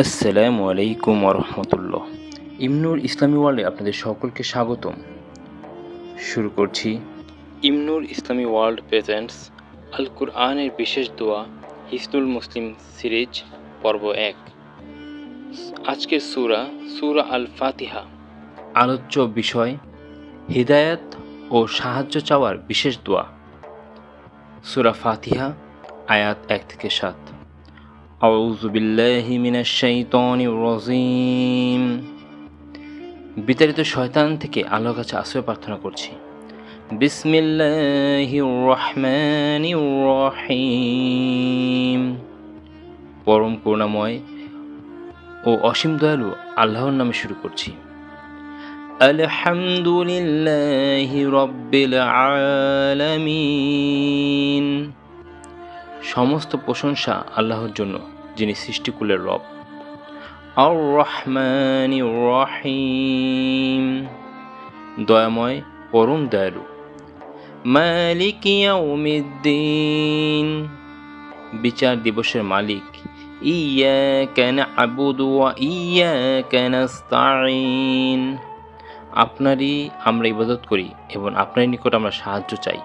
আসসালামু আলাইকুম ওরহমতুল্লাহ। ইমনুর ইসলামী ওয়ার্ল্ডে আপনাদের সকলকে স্বাগতম। শুরু করছি। ইমনুর ইসলামী ওয়ার্ল্ড প্রেজেন্টস আল কুরআনের বিশেষ দোয়া হিসনুল মুসলিম সিরিজ পর্ব 1। আজকের সূরা আল ফাতিহা। আলোচ্য বিষয় হিদায়াত ও সাহায্য চাওয়ার বিশেষ দোয়া। সূরা ফাতিহা, আয়াত 1 থেকে 7। আউযু বিল্লাহি মিনাশ শাইতানির রাজিম। বিতাড়িত শয়তান থেকে আল্লাহর কাছে আশ্রয় প্রার্থনা করছি। বিসমিল্লাহির রহমানির রহিম। পরম করুণাময় ও অসীম দয়ালু আল্লাহর নামে শুরু করছি। আলহামদুলিল্লাহি রাব্বিল আলামিন। সমস্ত প্রশংসা আল্লাহর জন্য, যিনি সৃষ্টিকুলের রব। আর রহমানির রহিম, দয়াময় পরম দয়ালু। মালিক ইয়াউমিদ্দিন, বিচার দিবসের মালিক। ইয়াকা না'বুদু ওয়া ইয়াকা নাস্তাঈন, আপনারই আমরা ইবাদত করি এবং আপনারই নিকট আমরা সাহায্য চাই।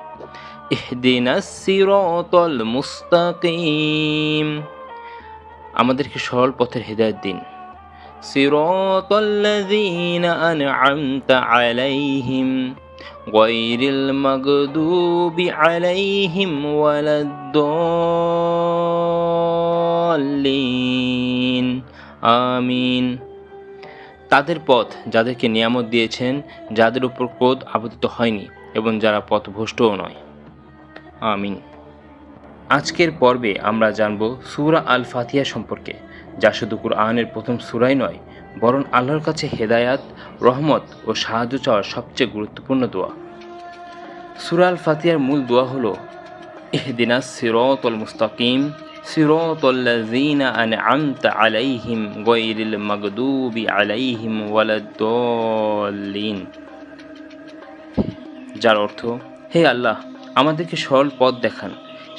ইহদিনাস সিরাতাল মুস্তাকিম, আমাদেরকে সরল পথের হিদায়াত দিন। সিরাতাল্লাযীনা আন'আমতা আলাইহিম গায়রিল মাগদুবি আলাইহিম ওয়ালাদ-দাল্লিন। আমিন। তাদের পথ যাদেরকে নিয়ামত দিয়েছেন, যাদের উপর ক্রোধ আপতিত হয়নি এবং যারা পথভ্রষ্টও নয়। আমিন। আজকের পর্বে আমরা জানব সূরা আল ফাতিহা সম্পর্কে, যা শুধু কুরআনের প্রথম সূরাই নয়, বরং আল্লাহর কাছে হেদায়াত, রহমত ও সাহায্য চাওয়ার সবচেয়ে গুরুত্বপূর্ণ দোয়া। সূরা আল ফাতিহার মূল দোয়া হলো ইহদিনাস সিরাতাল মুস্তাকিম সিরাতাল্লাযীনা আন'আমতা আলাইহিম গায়রিল মাগদুবি আলাইহিম ওয়ালাদ-দাল্লিন, যার অর্থ, হে আল্লাহ, আমাদেরকে সরল পথ দেখান,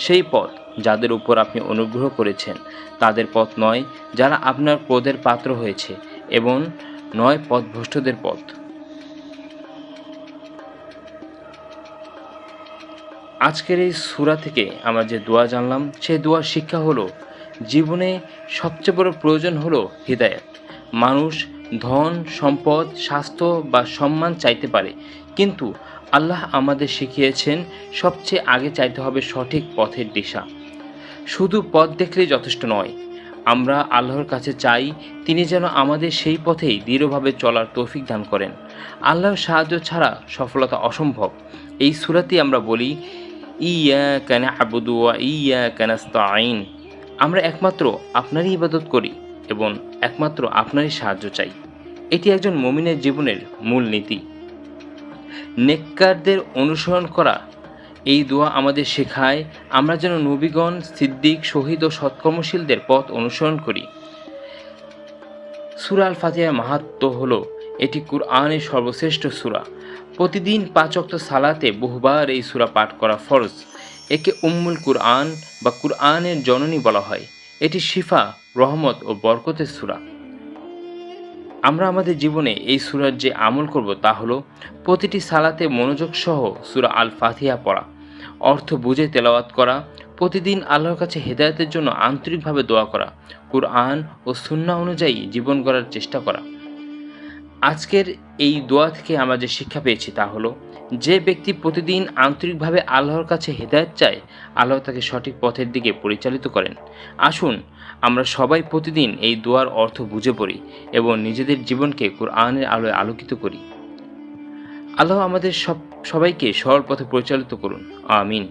সেই পথ যাদের উপর আপনি অনুগ্রহ করেছেন, তাদের পথ নয় যারা আপনার ক্রোধের পাত্র হয়েছে, এবং নয় পথভ্রষ্টদের পথ। আজকের এই সূরা থেকে আমরা যে দোয়া জানলাম, সেই দোয়ার শিক্ষা হলো, জীবনে সবচেয়ে বড় প্রয়োজন হলো হিদায়াত। মানুষ ধন, সম্পদ, স্বাস্থ্য বা সম্মান চাইতে পারে, কিন্তু আল্লাহ আমাদের শিখিয়েছেন সবচেয়ে আগে চাইতে হবে সঠিক পথের দিশা। শুধু পথ দেখলেই যথেষ্ট নয়, আমরা আল্লাহর কাছে চাই তিনি যেন আমাদের সেই পথেই দৃঢ়ভাবে চলার তৌফিক দান করেন। আল্লাহর সাহায্য ছাড়া সফলতা অসম্ভব। এই সূরাতেই আমরা বলি, ইয়াকা না'বুদু ওয়া ইয়াকা নাস্তাঈন, আমরা একমাত্র আপনারই ইবাদত করি এবং একমাত্র আপনারই সাহায্য চাই। এটি একজন মুমিনের জীবনের মূল নীতি। নেককারদের অনুসরণ করা এই দোয়া আমাদের শেখায় আমরা যেন নবীগণ, সিদ্দিক, শহীদ ও সৎকর্মশীলদের পথ অনুসরণ করি। সূরা আল ফাতিহার মাহাত্ম্য হলো, এটি কুরআনের সর্বশ্রেষ্ঠ সূরা। প্রতিদিন 5 ওয়াক্ত সালাতে বহুবার এই সূরা পাঠ করা ফরজ। একে উম্মুল কুরআন বা কুরআনের জননী বলা হয়। এটি শিফা, রহমত ও বরকতের সূরা। আমরা আমাদের জীবনে এই সূরার যে আমল করব তা হলো, প্রতিটি সালাতে মনোযোগ সহ সূরা আল ফাতিহা পড়া, অর্থ বুঝে তেলাওয়াত করা, প্রতিদিন আল্লাহর কাছে হেদায়েতের জন্য আন্তরিকভাবে দোয়া করা, কুরআন ও সুন্নাহ অনুযায়ী জীবন গড়ার চেষ্টা করা। আজকের এই দোয়া থেকে আমরা যে শিক্ষা পেয়েছি তা হলো, যে ব্যক্তি প্রতিদিন আন্তরিকভাবে আল্লাহর কাছে হেদায়েত চায়, আল্লাহ তাকে সঠিক পথের দিকে পরিচালিত করেন। আসুন আমরা সবাই প্রতিদিন এই দোয়ার অর্থ বুঝে পড়ি এবং নিজেদের জীবনকে কুরআনের আলোয় আলোকিত করি। আল্লাহ আমাদের সবাইকে সরল পথে পরিচালিত করুন। আমিন।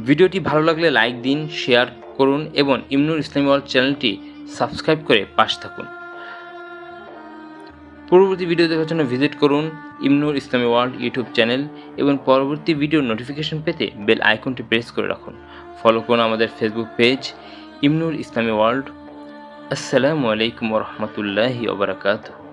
ভিডিওটি ভালো লাগলে লাইক দিন, শেয়ার করুন এবং ইমনুর ইসলামী ওয়ার্ল্ড চ্যানেলটি সাবস্ক্রাইব করে পাশে থাকুন। পরবর্তী ভিডিও দেখার জন্য ভিজিট করুন ইমনুর ইসলামী ওয়ার্ল্ড ইউটিউব চ্যানেল এবং পরবর্তী ভিডিওর নোটিফিকেশন পেতে বেল আইকনটি প্রেস করে রাখুন। ফলো করুন আমাদের ফেসবুক পেজ ইমনুর ইসলামী ওয়ার্ল্ড। আসসালামু আলাইকুম ওয়া রাহমাতুল্লাহি ওয়া বারাকাতুহু।